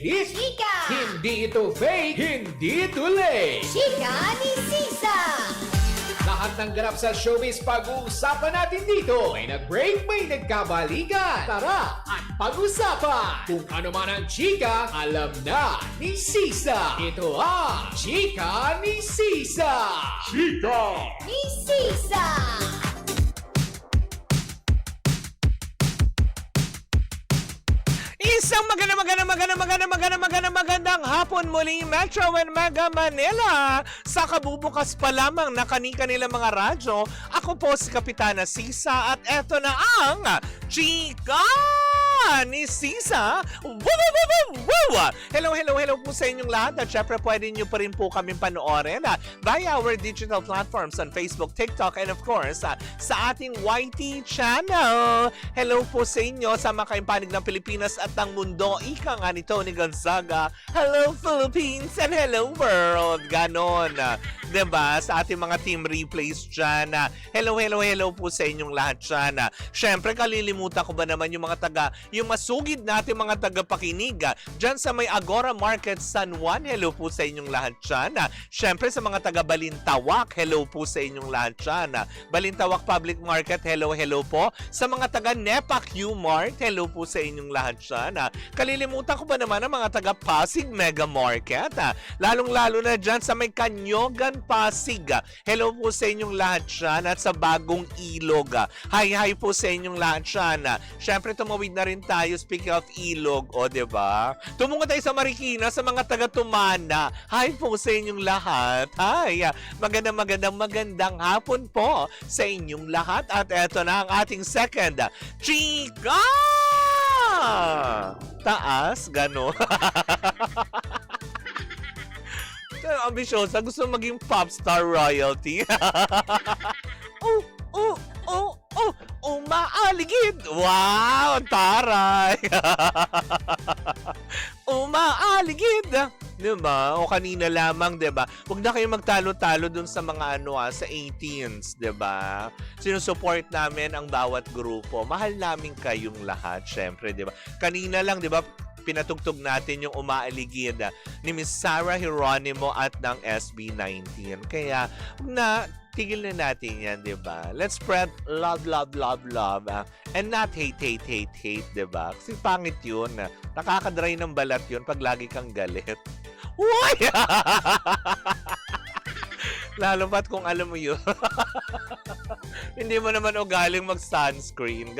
Is Chika! hindi ito fake, hindi ito late. Chika ni Sisa! Lahat ng ganap sa showbiz pag-uusapan natin dito. May nag-break, may nagkabalikan. Tara at pag-usapan. Kung ano man ang chika, alam na ni Sisa. Ito ang Chika ni Sisa. Chika! Ni Sisa! Isang magandang hapon muli Metro and Mega Manila. Sa kabubukas pa lamang na kani-kanila mga radyo, ako po si Kapitana Sisa at eto na ang Chika ni Sisa. Hello po sa inyong lahat at syempre pwede nyo pa rin po kami panoorin via our digital platforms on Facebook, TikTok and of course sa ating YT channel. Hello po sa inyo sa mga kaimpanig ng Pilipinas at ng mundo. Ika nga ni Tony Gonzaga. Hello Philippines and hello world. Ganon. Diba? Sa ating mga team replays dyan. Hello po sa inyong lahat dyan. Syempre, kalilimutan ko ba naman yung mga yung masugid natin mga tagapakinig dyan sa may Agora Market San Juan. Hello po sa inyong lahat dyan. Syempre, sa mga taga Balintawak. Hello po sa inyong lahat dyan. Balintawak Public Market. Hello po. Sa mga taga Nepa Q-Mart. Hello po sa inyong lahat dyan. Kalilimutan ko ba naman ang mga taga Pasig Mega Market. Lalong-lalo na dyan sa may Kanyogan Pasig. Hello po sa inyong lahat dyan at sa Bagong Ilog. Hi po sa inyong lahat dyan. Syempre tumawid na rin tayo speaking of Ilog. O diba? Tumungo tayo sa Marikina sa mga taga-Tumana. Hi po sa inyong lahat. Hi. Magandang hapon po sa inyong lahat. At eto na ang ating second Chika! Taas, gano. Ambisyosa, gusto maging popstar royalty. Umaaligid! Wow, taray! Umaaligid! Diba? O kanina lamang, diba? Huwag na kayo magtalo-talo dun sa mga sa 18s, diba? Sinusupport namin ang bawat grupo. Mahal namin kayong lahat, syempre, diba? Kanina lang, diba? Pinatugtog natin yung Umaaligid ni Miss Sarah Geronimo at ng SB19. Kaya, tigil na natin yan, diba? Let's spread love, and not hate, diba? Kasi pangit yun. Nakakadry ng balat yun pag lagi kang galit. Uy! Lalo pat kung alam mo yun. Hindi mo naman ugaling mag-sunscreen.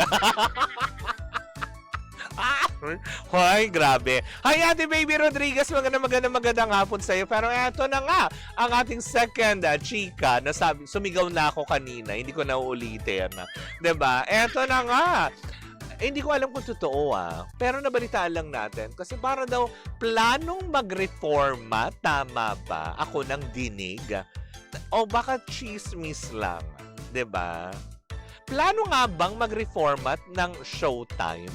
Hoy, grabe. Hi, Ate Baby Rodriguez. Magandang hapon sa'yo. Pero eto na nga, ang ating second chika na sumigaw na ako kanina. Hindi ko na uulitin. Diba? Eto na nga. Hindi ko alam kung totoo pero nabalitaan lang natin. Kasi para daw planong mag-reforma. Tama ba? Ako nang dinig. O baka chismis lang. Diba? Plano nga bang mag-reformat ng Showtime?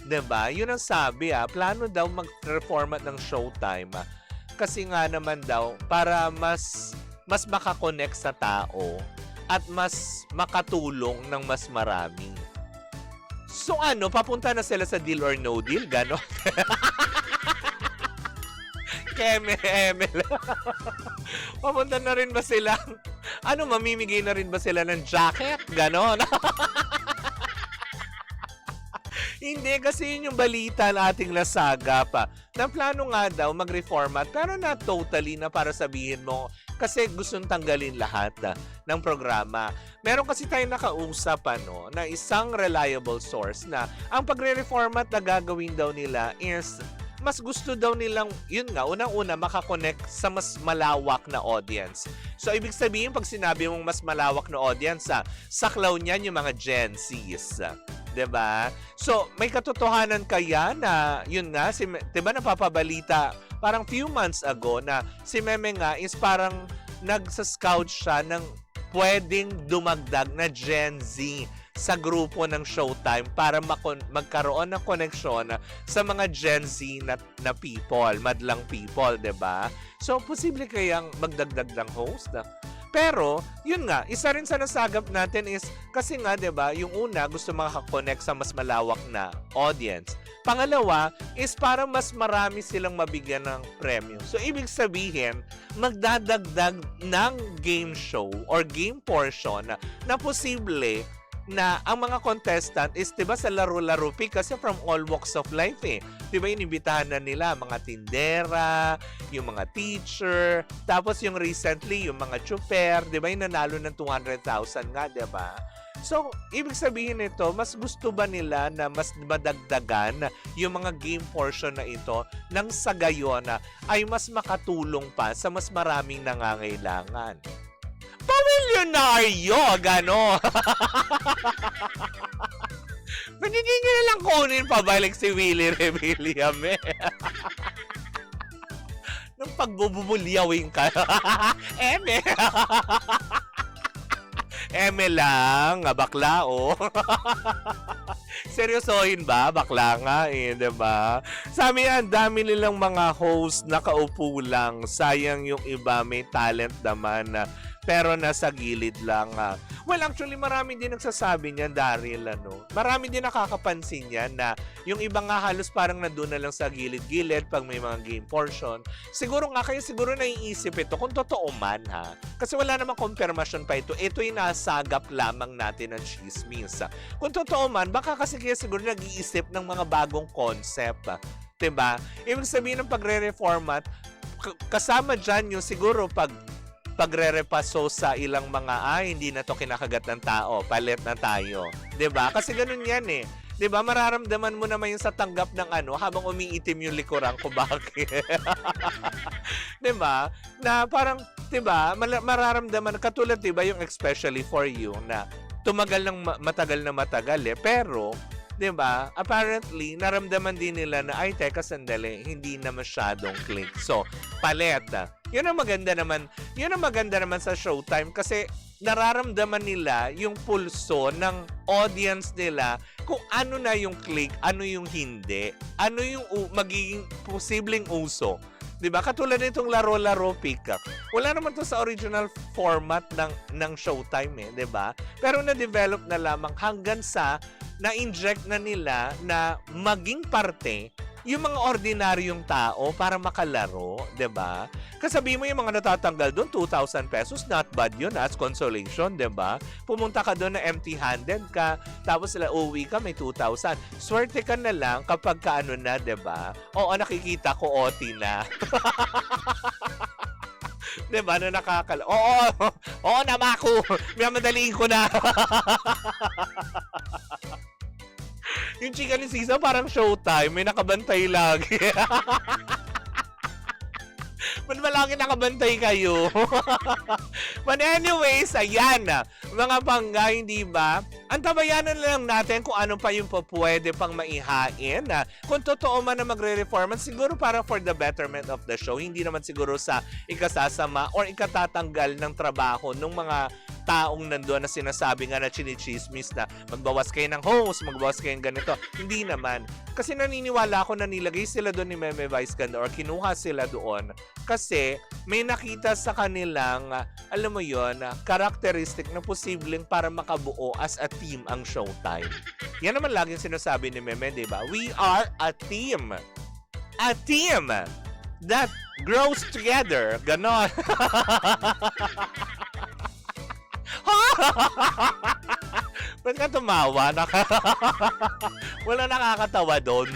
Diba? Yun ang sabi plano daw mag-reformat ng Showtime. Kasi nga naman daw, para mas makakonect sa tao at mas makatulong ng mas marami. So papunta na sila sa deal or no deal? Ganon? Keme-emel. Papunta na rin ba sila? Mamimigay na rin ba sila ng jacket? Ganon? Hindi, kasi yun yung balita na ating nasaga pa. Na plano nga daw mag-reformat, pero not totally na para sabihin mo, kasi gustong tanggalin lahat ng programa. Meron kasi tayong nakausap na isang reliable source na ang pagre-reformat na gagawin daw nila is mas gusto daw nilang, yun nga, unang-una makakonect sa mas malawak na audience. So, ibig sabihin, pag sinabi mong mas malawak na audience, saklaw niyan yung mga Gen Zs. Diba? So, may katotohanan kaya na, yun nga, diba napapabalita, parang few months ago na si Meme nga is parang nagsa-scout siya ng pwedeng dumagdag na Gen Z sa grupo ng Showtime para magkaroon ng koneksyon sa mga Gen Z na people, madlang people, diba? So, posible kayang magdagdag ng host? Pero, yun nga, isa rin sa nasagap natin is, kasi nga, 'di ba, yung una, gusto makakonect sa mas malawak na audience. Pangalawa, is para mas marami silang mabigyan ng premyo. So, ibig sabihin, magdadagdag ng game show or game portion na posible na ang mga contestant is, 'di ba, sa laro-laro pick kasi from all walks of life eh. 'Di ba, inibitahan na nila mga tindera, yung mga teacher, tapos yung recently yung mga chuper, 'di ba, yung nanalo ng 200,000 nga, 'di ba? So, ibig sabihin nito, mas gusto ba nila na mas madagdagan yung mga game portion na ito nang sa gayon ay mas makatulong pa sa mas maraming nangangailangan? Pamilyonaryo, gano. Pwede nyo na lang kunin pabalik si Willie Rebelliam eh. Nung pagbububulyawin ka. Eme. Eme lang, bakla oh. Seryosohin ba? Bakla nga eh, diba? Sabi ang dami nilang mga host nakaupo lang. Sayang yung iba may talent naman pero nasa gilid lang. Well, actually, marami din nagsasabi niyan, Daryl, ano? Marami din nakakapansin yan na yung iba nga halos parang nandun na lang sa gilid-gilid pag may mga game portion. Siguro nga, kaya siguro naiisip ito kung totoo man, ha? Kasi wala namang confirmation pa ito. Ito'y nasagap lamang natin ng chismis. Kung totoo man, baka kasi kaya siguro nag-iisip ng mga bagong concept. Diba? Ibig sabihin ng pagre-reformat, kasama dyan yung siguro pagre-repaso sa ilang mga hindi na to kinakagat ng tao, palit na tayo. 'Di ba? Kasi ganun 'yan eh. 'Di ba? Mararamdaman mo naman yung sa tanggap ng habang umiitim yung likuran ko bakit. 'Di ba? Na parang 'di ba? Mararamdaman katulad 'di ba yung especially for you na tumagal ng matagal na matagal eh, pero 'di ba? Apparently, naramdaman din nila na ay teka sandali, hindi na masyadong click. So, palit. Yun ang maganda naman sa Showtime kasi nararamdaman nila yung pulso ng audience nila kung ano na yung click, ano yung hindi, ano yung magiging posibleng uso. 'Di ba? Katulad nitong laro-laro pick. Wala naman to sa original format ng Showtime eh, 'di ba? Pero na-develop na lamang hanggang sa na-inject na nila na maging parte yung mga ordinaryong tao para makalaro, 'di ba? Kasabi mo yung mga natatanggal doon, 2,000 pesos, not bad yun as consolation, 'di ba? Pumunta ka doon na empty-handed ka, tapos sila uwi ka, may 2,000. Swerte ka na lang kapag kaano na, 'di ba? Oo, nakikita ko OT na. 'Di ba? Na Oo, namako. Madaliin ko na. Yung chika ni Sisa parang Showtime, may nakabantay lagi. Ba't ba lagi nakabantay kayo? But anyways, ayan na. Mga pangga, hindi ba? Antabayanan lang natin kung ano pa yung pwede pang maihain. Kung totoo man na magre-reforman, siguro para for the betterment of the show. Hindi naman siguro sa ikasasama or ikatatanggal ng trabaho ng mga taong nandoon na sinasabi nga na chinichismis na magbawas kayo ng host, magbawas kayo ng ganito. Hindi naman. Kasi naniniwala ako na nilagay sila doon ni Meme Vice Ganda or kinuha sila doon kasi may nakita sa kanilang, alam mo yon, characteristic na posibleng para makabuo as a team ang Showtime. Yan naman laging sinasabi ni Meme, di ba? We are a team. A team that grows together. Ganon. Ba't ka tumawa? Wala nakakatawa doon.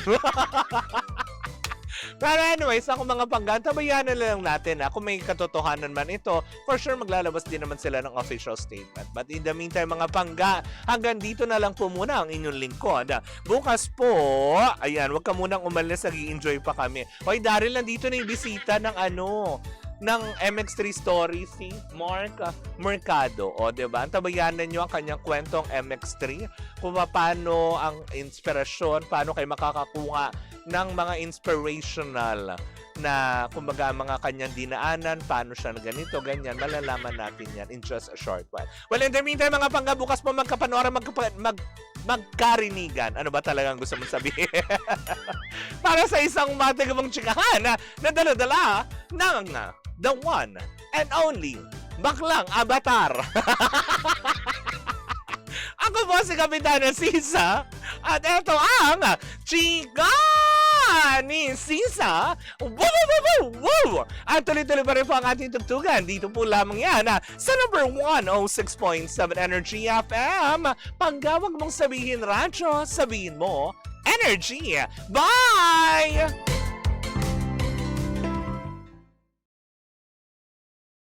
Pero anyways, ako mga pangga, tabayanan lang natin kung may katotohanan man ito, for sure maglalabas din naman sila ng official statement. But in the meantime mga pangga, hanggang dito na lang po muna ang inyong lingkod. Bukas po, ayan, wag ka munang umalis, nag-i-enjoy pa kami. Hoy Daryl, nandito na yung bisita ng MX3 story si Mark Mercado. O, diba? Tabayanan nyo ang kanyang kwentong MX3 kung paano ang inspirasyon, paano kayo makakakuha ng mga inspirational na kumbaga mga kanyang dinaanan, paano siya na ganito, ganyan, malalaman natin yan in just a short while. Well, in the meantime, mga pangga, bukas po magkapanora, magkarinigan. Ano ba talagang gusto mong sabihin? Para sa isang matigabang tsikahan na dala-dala ng the one and only Baklang Avatar. Ako po si Kapitana Sisa at ito ang Chika ni Sisa. Wow! At tuloy-tuloy pa rin po ang ating tugtugan. Dito po lamang yan sa number 106.7 Energy FM. Panggawag mong sabihin radyo, sabihin mo Energy. Bye!